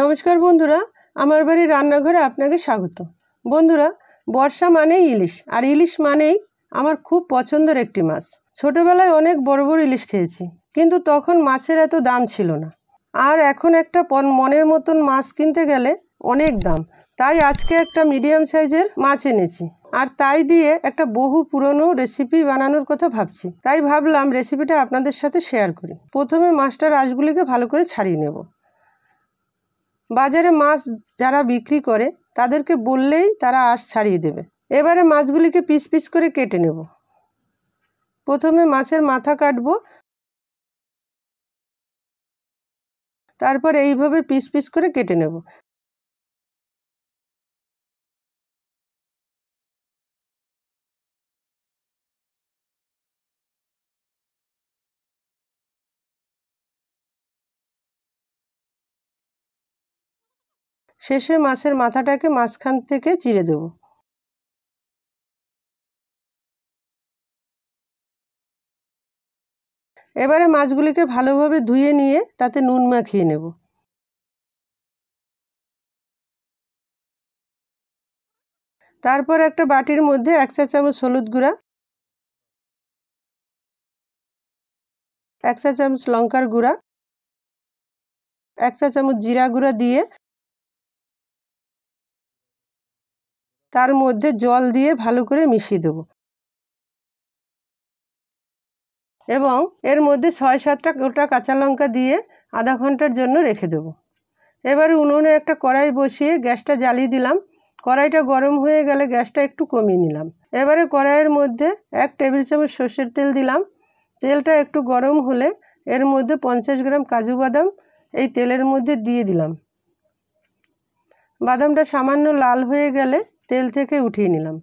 নমস্কার বন্ধুরা, আমার বাড়ির রান্নাঘরে আপনাকে স্বাগত। বন্ধুরা, বর্ষা মানেই ইলিশ, আর ইলিশ মানেই আমার খুব পছন্দের একটি মাছ। ছোটবেলায় অনেক বড় বড় ইলিশ খেয়েছি, কিন্তু তখন মাছের এত দাম ছিল না। আর এখন একটা মনের মতন মাছ কিনতে গেলে অনেক দাম। তাই আজকে একটা মিডিয়াম সাইজের মাছ এনেছি, আর তাই দিয়ে একটা বহু পুরনো রেসিপি বানানোর কথা ভাবছি। তাই ভাবলাম রেসিপিটা আপনাদের সাথে শেয়ার করি। প্রথমে মাছটার আঁশগুলিকে ভালো করে ছাড়িয়ে নেব। বাজারে মাছ যারা বিক্রি করে তাদেরকে বললেই তারা আঁশ ছাড়িয়ে দেবে। এবারে মাছগুলিকে পিস পিস করে কেটে নেব। প্রথমে মাছের মাথা কাটবো, তারপর এইভাবে পিস পিস করে কেটে নেব। শেষে মাছের মাথাটাকে মাঝখান থেকে চিড়ে দেব। এবারে মাছগুলিকে ভালোভাবে ধুয়ে নিয়ে তাতে নুন মাখিয়ে নেব। তারপর একটা বাটির মধ্যে 1 চা চামচ হলুদ গুঁড়া, 1 চা চামচ লঙ্কার গুঁড়া, 1 চা চামচ জিরা গুঁড়া দিয়ে তার মধ্যে জল দিয়ে ভালো করে মিশিয়ে দেব এবং এর মধ্যে 6-7টা গোটা কাঁচা লঙ্কা দিয়ে আধা ঘন্টার জন্য রেখে দেব। এবারে উনুনে একটা কড়াই বসিয়ে গ্যাসটা জ্বালিয়ে দিলাম। কড়াইটা গরম হয়ে গেলে গ্যাসটা একটু কমিয়ে নিলাম। এবারে কড়াইয়ের মধ্যে 1 টেবিল চামচ সর্ষের তেল দিলাম। তেলটা একটু গরম হলে এর মধ্যে 50 গ্রাম কাজু বাদাম এই তেলের মধ্যে দিয়ে দিলাম। বাদামটা সামান্য লাল হয়ে গেলে তেল থেকে উঠিয়ে নিলাম।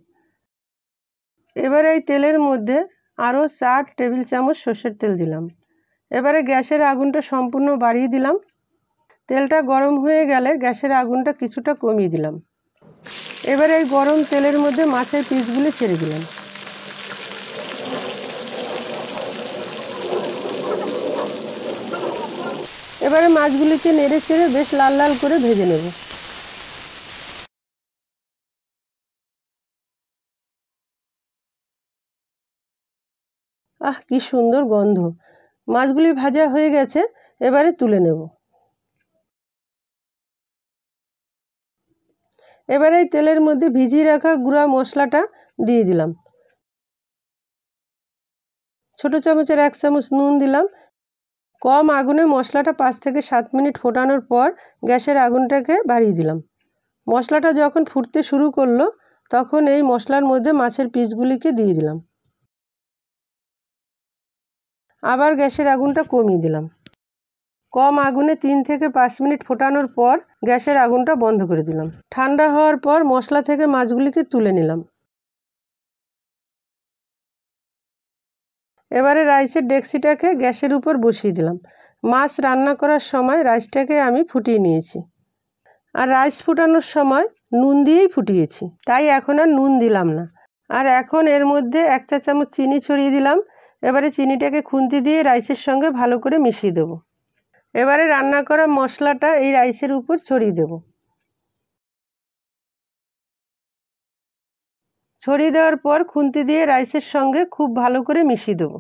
এবারে এই তেলের মধ্যে আরও 4 টেবিল চামচ সর্ষের তেল দিলাম। এবারে গ্যাসের আগুনটা সম্পূর্ণ বাড়িয়ে দিলাম। তেলটা গরম হয়ে গেলে গ্যাসের আগুনটা কিছুটা কমিয়ে দিলাম। এবারে এই গরম তেলের মধ্যে মাছের পিসগুলি ছেড়ে দিলাম। এবারে মাছগুলিকে নেড়ে চেড়ে বেশ লাল লাল করে ভেজে নেব। কি সুন্দর গন্ধ! মাছগুলি ভাজা হয়ে গেছে, এবারে তুলে নেব। এবারে এই তেলের মধ্যে ভিজিয়ে রাখা গুঁড়া মশলাটা দিয়ে দিলাম। ছোট চামচের 1 চামচ নুন দিলাম। কম আগুনে মশলাটা 5 থেকে 7 মিনিট ফোটানোর পর গ্যাসের আগুনটাকে বাড়িয়ে দিলাম। মশলাটা যখন ফুটতে শুরু করলো তখন এই মশলার মধ্যে মাছের পিসগুলিকে দিয়ে দিলাম। আবার গ্যাসের আগুনটা কমিয়ে দিলাম। কম আগুনে 3 থেকে 5 মিনিট ফোটানোর পর গ্যাসের আগুনটা বন্ধ করে দিলাম। ঠান্ডা হওয়ার পর মশলা থেকে মাছগুলিকে তুলে নিলাম। এবারে রাইসের ডেকচিটাকে গ্যাসের উপর বসিয়ে দিলাম। মাছ রান্না করার সময় রাইসটাকে আমি ফুটিয়ে নিয়েছি, আর রাইস ফুটানোর সময় নুন দিয়েই ফুটিয়েছি, তাই এখন আর নুন দিলাম না। আর এখন এর মধ্যে 1 চা চামচ চিনি ছড়িয়ে দিলাম। এবারে চিনিটাকে খুন্তি দিয়ে রাইসের সঙ্গে ভালো করে মিশিয়ে দেবো। এবারে রান্না করা মশলাটা এই রাইসের উপর ছড়িয়ে দেব। ছড়িয়ে দেওয়ার পর খুন্তি দিয়ে রাইসের সঙ্গে খুব ভালো করে মিশিয়ে দেব।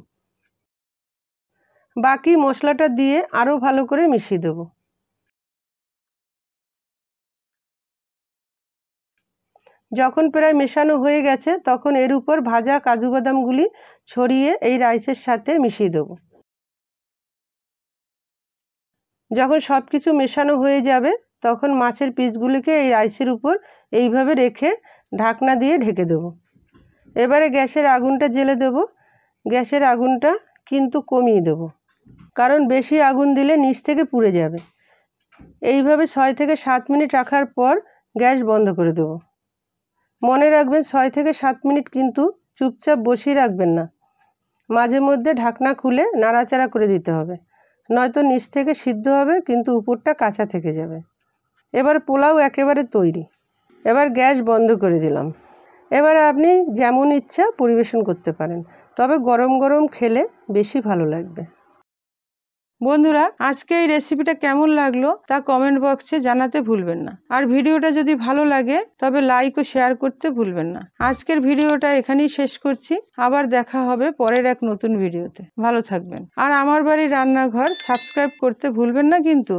বাকি মশলাটা দিয়ে আরও ভালো করে মিশিয়ে দেব। যখন প্রায় মেশানো হয়ে গেছে তখন এর উপর ভাজা কাজু বাদামগুলি ছড়িয়ে এই রাইসের সাথে মিশিয়ে দেব। যখন সব কিছু মেশানো হয়ে যাবে তখন মাছের পিসগুলিকে এই রাইসের উপর এইভাবে রেখে ঢাকনা দিয়ে ঢেকে দেব। এবারে গ্যাসের আগুনটা জ্বেলে দেব। গ্যাসের আগুনটা কিন্তু কমিয়ে দেব, কারণ বেশি আগুন দিলে নিচ থেকে পুড়ে যাবে। এইভাবে 6 থেকে 7 মিনিট রাখার পর গ্যাস বন্ধ করে দেব। মনে রাখবেন 6 থেকে 7 মিনিট কিন্তু চুপচাপ বসিয়ে রাখবেন না, মাঝে মধ্যে ঢাকনা খুলে নাড়াচাড়া করে দিতে হবে, নয়তো নিচ থেকে সিদ্ধ হবে কিন্তু উপরটা কাঁচা থেকে যাবে। এবার পোলাও একেবারে তৈরি। এবার গ্যাস বন্ধ করে দিলাম। এবারে আপনি যেমন ইচ্ছা পরিবেশন করতে পারেন, তবে গরম গরম খেলে বেশি ভালো লাগবে। বন্ধুরা, আজকে এই রেসিপিটা কেমন লাগলো তা কমেন্ট বক্সে জানাতে ভুলবেন না। আর ভিডিওটা যদি ভালো লাগে তবে লাইক ও শেয়ার করতে ভুলবেন না। আজকের ভিডিওটা এখানেই শেষ করছি। আবার দেখা হবে পরের এক নতুন ভিডিওতে। ভালো থাকবেন। আর আমার বাড়ির রান্নাঘর সাবস্ক্রাইব করতে ভুলবেন না কিন্তু।